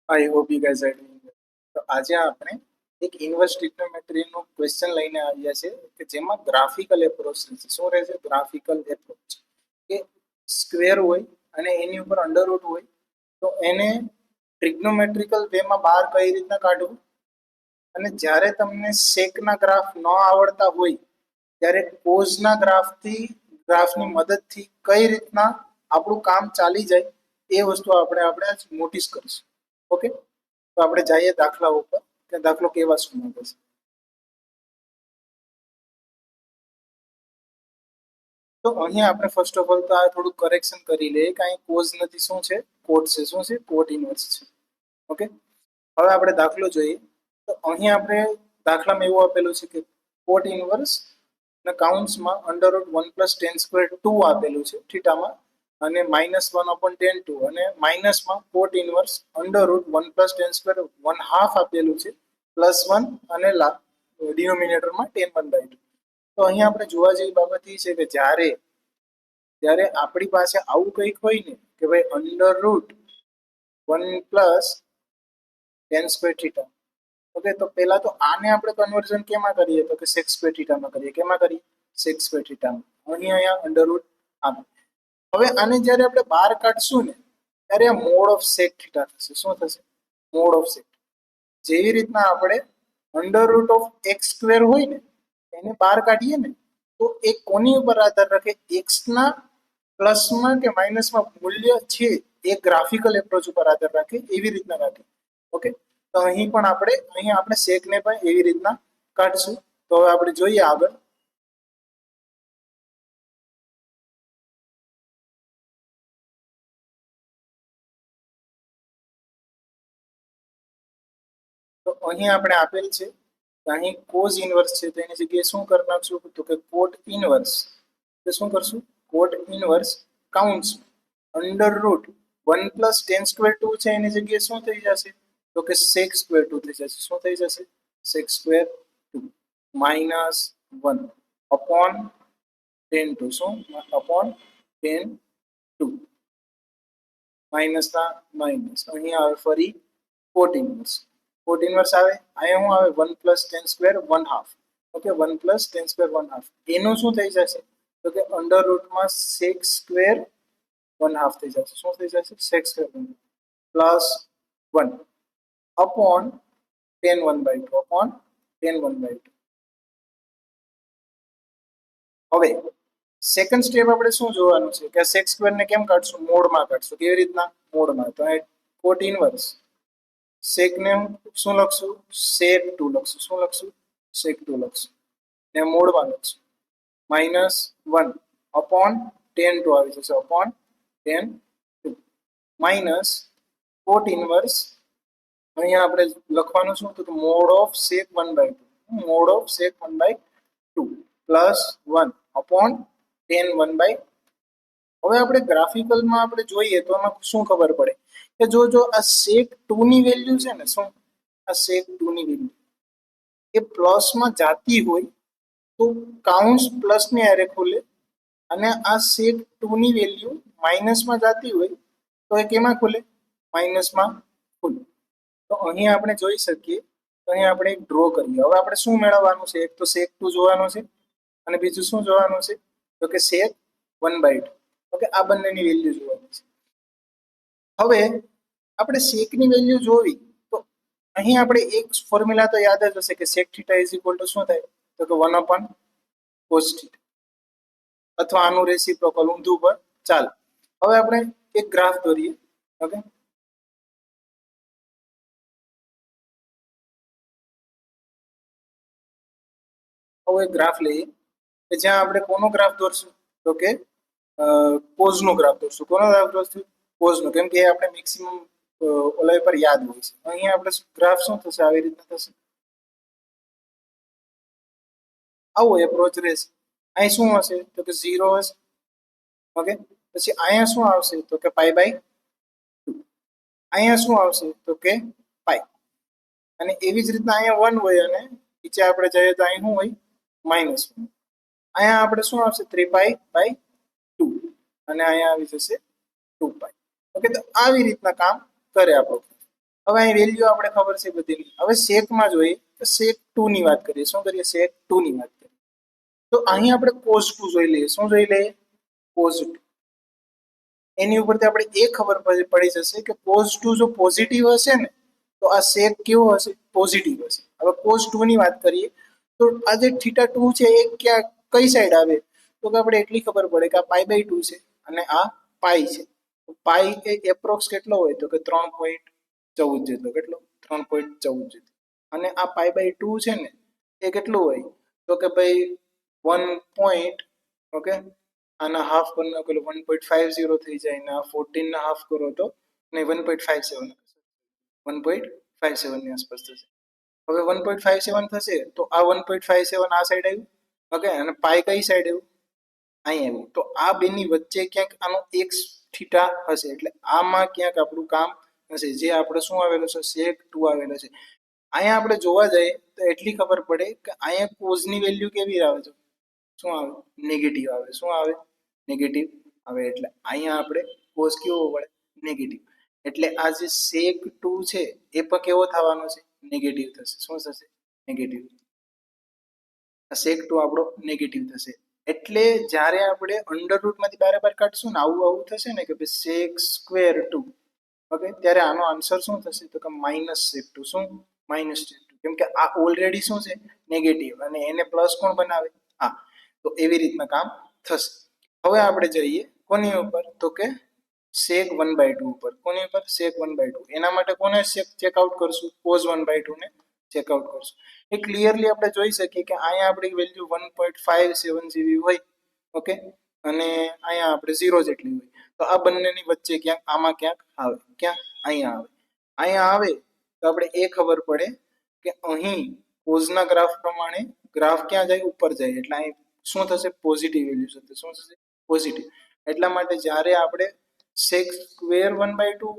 I hope you guys are doing well. તો આજે આપણે એક ઇન્વર્સ ટ્રિગ્નોમેટ્રીનો ક્વેશ્ચન લઈને આવ્યા છે કે જેમાં ગ્રાફિકલ એપ્રોચ છે. શું રહેશે? Graphical approach. કે સ્ક્વેર હોય અને એની ઉપર અંડરરૂટ હોય તો એને ટ્રિગ્નોમેટ્રિકલ વેમાં બહાર કઈ રીતના કાઢવું, અને જ્યારે તમને સેકના ગ્રાફ ન આવડતા હોય ત્યારે કોઝના ગ્રાફની મદદથી કઈ રીતના આપણું કામ ચાલી જાય એ વસ્તુ આપણે આજ નોટિસ કરીશું. ઓકે, તો આપણે જઈએ દાખલા ઉપર કે દાખલો કેવા શું માંગે છે. તો અહીંયા આપણે ફર્સ્ટ ઓફ ઓલ તો આ થોડું કરેક્શન કરી લઈએ કે અહીં કોઝ નથી, શું છે? કોટ છે. શું છે? કોટ ઇનવર્સ છે. ઓકે, હવે આપણે દાખલો જોઈએ. તો અહીં આપણે દાખલામાં એવું આપેલું છે કે કોટ ઇનવર્સ અને કાઉન્ટ્સમાં અંડરરૂટ 1+tan² 2 આપેલું છે થીટામાં, અને -1/tan² અને માઇનસમાં કોટ ઇનવર્સ અંડરરૂટ 1+tan² 1/2 આપેલું છે, +1 અને ડિનોમિનેટરમાં tan1/2. તો અહીંયા આપણે જોવા જેવી બાબત એ છે કે જ્યારે આપણી પાસે આવું કંઈક હોય ને કે ભાઈ અંડરરૂટ 1+tan² થીટા. ઓકે, તો પહેલા તો આને આપણે કન્વર્ઝન કેમાં કરીએ? તો કે sec² થીટામાં કરીએ. કેમાં કરીએ? sec² થીટામાં. અહીંયા અંડરરૂટ આમ. હવે આને જ્યારે આપણે બહાર કાઢશું ને ત્યારે મોડ ઓફ સેક થીટા થશે. શું થશે? Mod of sec. જેવી રીતના આપણે અંડરરૂટ ઓફ x² હોય ને એને બહાર કાઢીએ ને તો એ કોની ઉપર આધાર રાખે? એક્સના પ્લસમાં કે માઇનસમાં મૂલ્ય છે એ ગ્રાફિકલ એપ્રોચ ઉપર આધાર રાખે, એવી રીતના કાઢીએ. ઓકે, તો અહીં આપણે સેકને પણ એવી રીતના કાઢશું. તો હવે આપણે જોઈએ આગળ. તો અહીં આપણે આપેલ છે અહીં કોઝ ઇનવર્સ છે, તો એની જગ્યાએ શું કરી નાખશું? તો કે કોટ ઇનવર્સ. તો શું કરશું? કોટ ઇનવર્સ કાઉન્ટ્સ અંડરરૂટ 1+tan² 2 છે એની જગ્યાએ શું થઈ જશે? તો કે sec² 2 થઈ જશે. શું થઈ જશે? sec² 2 -1 upon tan². શું? Upon tan². માઇનસના માઇનસ. અહીંયા આવે ફરી કોટ ઇનવર્સ. કોટ ઇનવર્સ આવે અહીંયા શું આવે? 1+tan² 1/2. ઓકે, 1+tan² 1/2 એનું શું થઈ જશે? તો કે અંડરરૂટમાં sec² 1/2 થઈ જશે. શું થઈ જશે? sec² +1 upon tan1/2. Upon tan1/2. હવે સેકન્ડ સ્ટેપ આપણે શું જોવાનું છે કે sec² ને કેમ કાઢશું? મોડમાં કાઢશું. કેવી રીતના? મોડમાં. તો કોટ ઇનવર્સ સેક ને શું લખશું? sec² લખશું. શું લખશું? sec² લખશું. ને મોડમાં લખશું -1 અપોન tan² આવી જશે. અપોન tan² માઇનસ કોટ ઇનવર્સ અહીંયા આપણે લખવાનું શું? તો mode of sec1/2. Mode of sec1/2 +1 upon tan1/2. હવે આપણે ગ્રાફિકલમાં આપણે જોઈએ તો આમાં શું ખબર પડે કે જો આ sec2 ની વેલ્યુ છે ને, શું આ sec2 ની વેલ્યુ એ પ્લસમાં જાતી હોય તો કાઉન્ટ્સ પ્લસની હારે ખુલે, અને આ sec2 ની વેલ્યુ માઇનસમાં જાતી હોય તો એ કેમાં ખુલે? માઇનસમાં ખુલે. તો અહીં આપણે જોઈ શકીએ. તો અહીં આપણે એક ડ્રો કરીએ. હવે આપણે શું મેળવવાનું છે? એક તો sec2 જોવાનું છે અને બીજું શું જોવાનું છે? તો કે sec1/2. ઓકે, આ બંનેની વેલ્યુ જોવાની છે. હવે આપણે સેકની વેલ્યુ જોવી તો અહીં આપણે એક ફોર્મ્યુલા તો યાદ જ હશે કે sec થીટા શું થાય? તો કે 1/cos થીટા, અથવા આનું રેસિપ્રોકલ ઊંધું પર ચાલે. હવે આપણે એક ગ્રાફ દોરીએ. ઓકે, હવે ગ્રાફ લઈએ કે જ્યાં આપણે કોનો ગ્રાફ દોરશું? તો કે કોઝનો ગ્રાફ દોરશું. કોનો ગ્રાફ દોરશું? કોઝનો. કેમ કે આપણે મેક્સિમમ ઓલા પર યાદ હોય છે. અહીંયા આપણે ગ્રાફ શું થશે? આવી રીતના થશે. આવો એપ્રોચ રહેશે. અહીં શું હશે? તો કે 0 હશે. ઓકે, પછી અહીંયા શું આવશે? તો કે π/2. અહીંયા શું આવશે? તો કે π. અને એવી જ રીતના અહીંયા 1 હોય અને નીચે આપણે જઈએ તો અહીં શું હોય? -1. અહીંયા આપણે શું આવશે? 3π/2 અને અહીંયા આવી જશે 2π. ઓકે, તો આવી રીતના કામ કરે આપણું. હવે અહીં વેલ્યુ આપણે ખબર છે બધીની. હવે સેકમાં જોઈએ તો sec 2 ની વાત કરીએ. શું કરીએ? sec 2 ની વાત કરીએ. તો અહીં આપણે cos 2 જોઈ લઈએ. શું જોઈ લઈએ? cos 2. એની ઉપરથી આપણે એ ખબર પડી જશે કે cos 2 જો પોઝિટિવ હશે ને તો આ sec કેવો હશે? પોઝિટિવ હશે. હવે cos 2 ની વાત કરીએ તો આ જે થીટા 2 છે એ ક્યાં કઈ સાઈડ આવે? તો કે આપણે એટલી ખબર પડે કે આ π/2 છે અને આ પાઈ છે. પાઈ એ એપ્રોક્સ કેટલો હોય? તો કે 3.14 જેટલો. કેટલો? 3.14 જેટલો. અને આ π/2 છે ને એ કેટલું હોય? તો કે ભાઈ 1. ઓકે, આના હાફ કરી નાખો એટલે 1.50 થઈ જાય ને આ 14 ના હાફ કરો તો નહીં 1.57 ની આસપાસ થશે. હવે 1.57 થશે તો આ 1.57 આ સાઈડ આવ્યું. ઓકે, અને પાઈ કઈ સાઈડ આવ્યું? અહીં આવ્યું. તો આ બેની વચ્ચે ક્યાંક આનો એક થીટા હશે એટલે આમાં ક્યાંક આપણું કામ હશે જે આપણે શું આવેલું છે? sec 2 આવેલો છે. અહીંયા આપણે જોવા જઈએ તો એટલી ખબર પડે કે અહીંયા કોઝની વેલ્યુ કેવી આવે છે? શું આવે? નેગેટિવ આવે. શું આવે? નેગેટિવ આવે. એટલે અહીંયા આપણે કોઝ કેવો પડે? નેગેટિવ. એટલે આ જે sec 2 છે એ પણ કેવો થવાનો છે? નેગેટિવ થશે. શું થશે? નેગેટિવ. આ sec 2 આપણો નેગેટિવ થશે. એટલે જ્યારે આપણે અંડર રૂટમાંથી બરાબર કાઢશું ને આવું થશે ને કે ભાઈ sec સ્ક્વેર 2. ઓકે, ત્યારે આનો આન્સર શું થશે? તો કે -sec 2. શું? -sec 2. કેમ કે આ ઓલરેડી શું છે? નેગેટિવ અને એને પ્લસ કોણ બનાવે? આ. તો એવી રીતના કામ થશે. હવે આપણે જઈએ કોની ઉપર? તો કે sec 1/2 ઉપર. કોની ઉપર? sec 1/2. એના માટે કોને ચેકઆઉટ કરશું? cos 1/2 ને ચેકઆઉટ કરશું. એ ક્લિયરલી આપણે જોઈ શકીએ કે અહીંયા આપણી વેલ્યુ 1.57 જેવી હોય. ઓકે, અને અહીંયા આપણે 0 જેટલી હોય. તો આ બંનેની વચ્ચે ક્યાંક આમાં ક્યાંક આવે. ક્યાં? અહીંયા આવે. અહીંયા આવે તો આપણે એ ખબર પડે કે અહીં કોઝના ગ્રાફ પ્રમાણે ગ્રાફ ક્યાં જાય? ઉપર જાય. એટલે અહીં શું થશે? પોઝિટિવ વેલ્યુ થશે. શું થશે? પોઝિટિવ. એટલા માટે જ્યારે આપણે sec સ્ક્વેર 1/2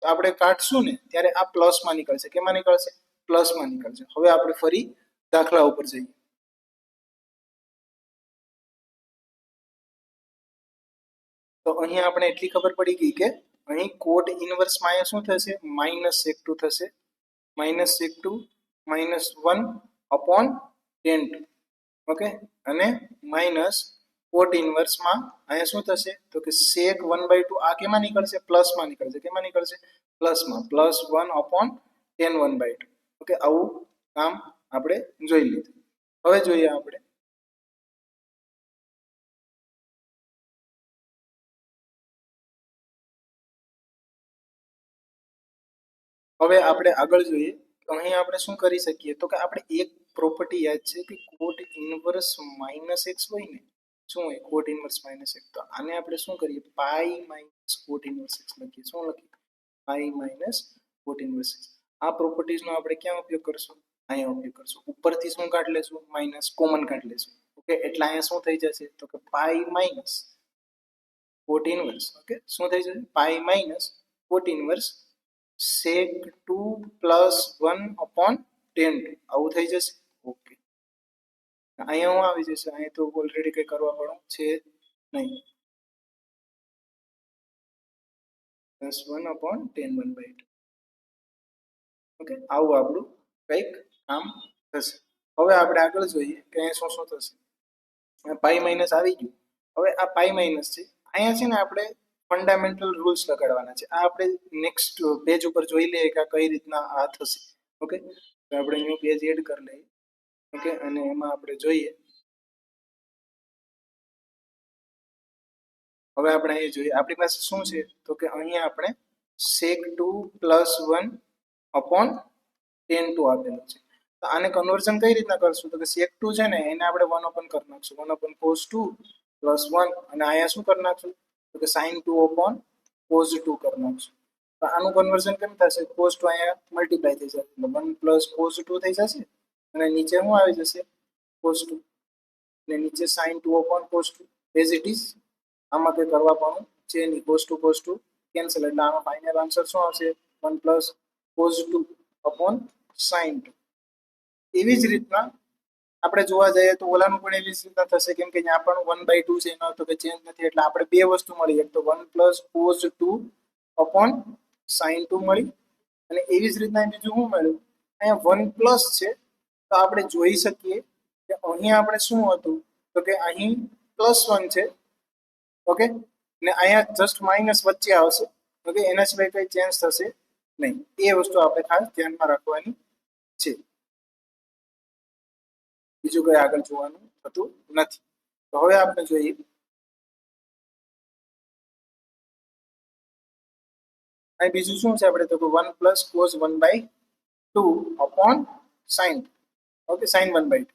આપણે કાઢશું ને ત્યારે આ પ્લસમાં નીકળશે. કેમાં નીકળશે? પ્લસમાં નીકળશે. હવે આપણે ફરી દાખલા ઉપર જઈએ. તો અહીંયા આપણે એટલી ખબર પડી ગઈ કે અહીં કોટ ઇનવર્સમાં અહીંયા શું થશે? -sec 2 થશે. -sec 2 -1/tan2. ઓકે, અને માઇનસ કોટ ઇનવર્સમાં અહીંયા શું થશે? તો કે sec 1/2 આ કેમાં નીકળશે? પ્લસમાં નીકળશે. કેમાં નીકળશે? પ્લસમાં. +1/tan 1/2. ઓકે, આવું કામ આપણે જોઈ લીધું. હવે જોઈએ આપણે હવે આપણે આગળ જોઈએ તો અહીં આપણે શું કરી શકીએ? તો કે આપણે એક પ્રોપર્ટી યાદ છે કે કોટ ઇનવર્સ -x હોય ને, શું હોય? કોટ ઇનવર્સ -x. તો આને આપણે શું કરીએ? પાઈ માઇનસ કોટ ઇનવર્સ x લખીએ. શું લખીએ? પાઈ માઇનસ કોટ ઇનવર્સ x. આ પ્રોપર્ટીઝનો આપણે ક્યાં ઉપયોગ કરશું? અહીંયા ઉપયોગ કરશું. ઉપરથી શું કાઢી લેશું? માઇનસ કોમન કાઢી લેશું. ઓકે, એટલે અહીંયા શું થઈ જશે? તો કે પાઈ માઇનસ કોટ ઇનવર્સ. ઓકે, શું થઈ જશે? પાઈ માઇનસ કોટ ઇનવર્સ sec 2 +1/tan2. આવું થઈ જશે. ઓકે, અહીંયા હું આવી જશે. અહીંયા તો ઓલરેડી કંઈ કરવા પડવું છે નહીં. +1/tan 1/2. ઓકે, આવું આપણું કંઈક કામ થશે. હવે આપણે આગળ જોઈએ કે અહીંયા શું થશે. પાઈ માઇનસ આવી ગયું. હવે આ પાઈ માઇનસ છે. અહીંયા છે ને આપણે ફંડામેન્ટલ રૂલ્સ લગાડવાના છે. આ આપણે નેક્સ્ટ પેજ ઉપર જોઈ લઈએ કે કઈ રીતના આ થશે. ઓકે, તો આપણે ન્યૂ પેજ એડ કરી લઈએ. ઓકે, અને એમાં આપણે જોઈએ. હવે આપણે અહીં જોઈએ આપણી પાસે શું છે? તો કે અહીંયા આપણે sec 2 +1/tan2 આપેલું છે. તો આને કન્વર્ઝન કઈ રીતના કરશું? તો કે sec 2 છે ને એને આપણે 1/, કરી નાખશું. 1/cos 2 +1 અને અહીંયા શું કરી નાખશું? તો કે sin 2/cos 2 કરી નાખશું. તો આનું કન્વર્ઝન કેમ થશે? cos 2 અહીંયા મલ્ટીપ્લાય થઈ જશે એટલે 1 + cos 2 થઈ જશે અને નીચે શું આવી જશે? cos 2 અને નીચે sin 2/cos 2 as it is. આમાં કંઈ કરવા પણ છે નહીં. cos 2 કેન્સલ એટલે આનો ફાઇનલ આન્સર શું આવશે? 1 + cos 2/sin 2. એવી જ રીતના આપણે જોવા જઈએ તો ઓલાનું પણ એવી જ રીતના થશે. કેમ કે ત્યાં પણ 1/2 છે એનો તો કે ચેન્જ નથી એટલે આપણે બે વસ્તુ મળી. એક તો 1 + cos 2/sin 2 મળી અને એવી જ રીતના બીજું શું મળ્યું, અહીંયા 1 પ્લસ છે, તો આપણે જોઈ શકીએ કે અહીંયા આપણે શું હતું, તો કે અહીં +1 છે, ઓકે, ને અહીંયા જસ્ટ માઇનસ વચ્ચે આવશે, ઓકે, એના સિવાય કઈ ચેન્જ થશે નહીં. એ વસ્તુ આપણે ખાસ ધ્યાનમાં રાખવાની છે. બીજું કઈ આગળ જોવાનું થતું નથી. તો હવે આપણે જોઈએ અહીં બીજું શું છે, આપણે તો 1 + cos 1/2 upon sin, okay, sin 1/2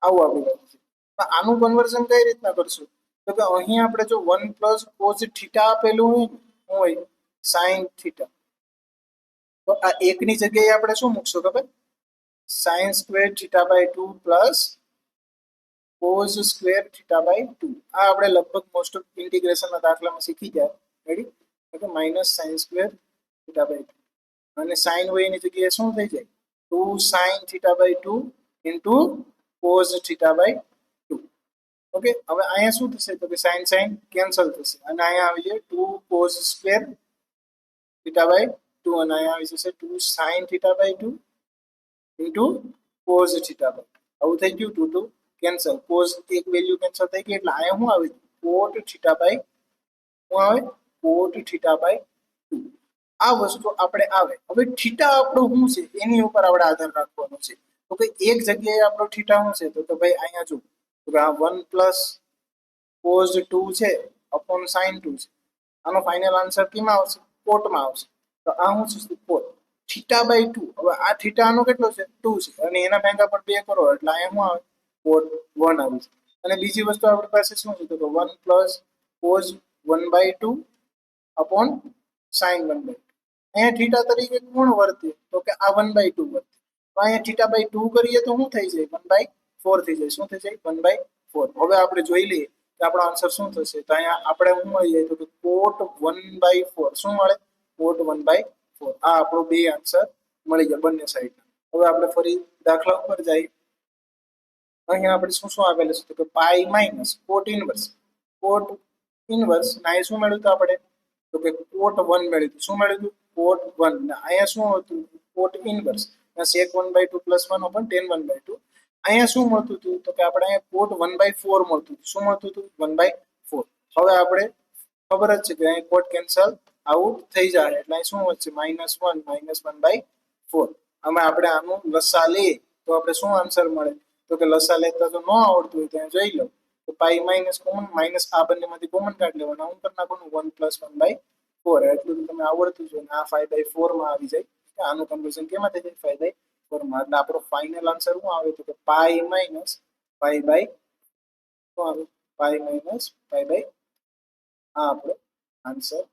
આવું આપણે છે. તો આનું કન્વર્ઝન કઈ રીતના કરશું, તો કે અહીં આપણે જો 1 + cos θ આપેલું હોય sin θ, તો આ એકની જગ્યાએ આપણે શું મૂકશું ખબર, sin² θ/2 + cos² θ/2. આ આપણે લગભગ મોસ્ટ ઓફ ઇન્ટિગ્રેશનના દાખલામાં શીખી ગયા. રેડી, એટલે -sin² θ/2 અને sin હોય એની જગ્યાએ શું થઈ જાય, 2 sin θ/2 cos θ/2. ઓકે, હવે અહીંયા શું થશે, તો કે sin કેન્સલ થશે અને અહીંયા આવી જાય 2 cos² θ/2 અને અહીંયા આવી જશે 2 sin θ/2 cos θ/2. આવું થઈ ગયું, 2 2 કેન્સલ, cos એક વેલ્યુ કેન્સલ થઈ ગઈ, એટલે અહીંયા શું આવે, cot θ/2. શું આવે, cot θ/2. આ વસ્તુ આપણે આવે. હવે થીટા આપણું શું છે એની ઉપર આપણે આધાર રાખવાનો છે. તો કે એક જગ્યાએ આપણો થીટા શું છે, તો ભાઈ અહીંયા જો, તો આ 1 + cos 2 છે upon sin 2 છે. આનો ફાઇનલ આન્સર કેમાં આવશે, કોટમાં આવશે. તો આ શું છે, કોટ θ/2. હવે આ થીટા આનો કેટલો છે, 2 છે, અને એના ભેગા પર 2 કરો એટલે અહીંયા શું આવે, કોટ 1 આવી છે. અને બીજી વસ્તુ આપણી પાસે શું છે, તો 1 + cos 1/2 upon sin 1/2. અહીંયા થીટા તરીકે કોણ વર્તે, તો કે આ 1/2 વર્તે. તો અહીંયા θ/2 કરીએ તો શું થઈ જાય, 1/4 થઈ જાય. શું થઈ જાય, 1/4. હવે આપણે જોઈ લઈએ કે આપણો આન્સર શું થશે. તો અહીંયા આપણે શું મળી જાય, તો કે cot 1/4. શું મળે, cot 1/4. આ આપણો બે આન્સર મળી ગયા બંને સાઈડ. હવે આપણે ફરી દાખલા ઉપર જઈએ. અહીંયા આપણે શું શું આપેલું છે, તો કે pi minus cot inverse. cot inverse ના શું મળ્યું હતું આપણે, તો કે cot 1 મળ્યું હતું. શું મળ્યું હતું, cot 1. ને અહીંયા શું હતું, cot inverse sec 1/2 + 1 upon tan 1/2. અહીંયા શું મળતું હતું, તો કે આપણે અહીંયા cot 1/4 મળતું હતું. શું મળતું હતું, 1/4. હવે આપણે ખબર જ છે કે અહીંયા cot કેન્સલ આઉટ થઈ જાય એટલે શું વધશે, -1 -1/4. આમાં આપણે આનું લસા લઈએ તો આપણે શું આન્સર મળે, તો કે લસા લેતા જો ન આવડતું હોય ત્યાં જોઈ લો, તો પાઈ માઇનસ કોમન, માઇનસ આ બંનેમાંથી કોમન કાઢી લેવાના. હું કરી નાખું 1 + 1/4. એટલું તો તમે આવડતું જ હોય ને. આ 5/4 માં આવી જાય. આનું કન્વર્ઝન કેમાં થઈ જાય, 5/4 માં. એટલે આપણો ફાઇનલ આન્સર શું આવે, તો કે પાઈ માઇનસ પાઈ/, શું આવે, પાઈ માઇનસ પાઈ/. આ આપણો આન્સર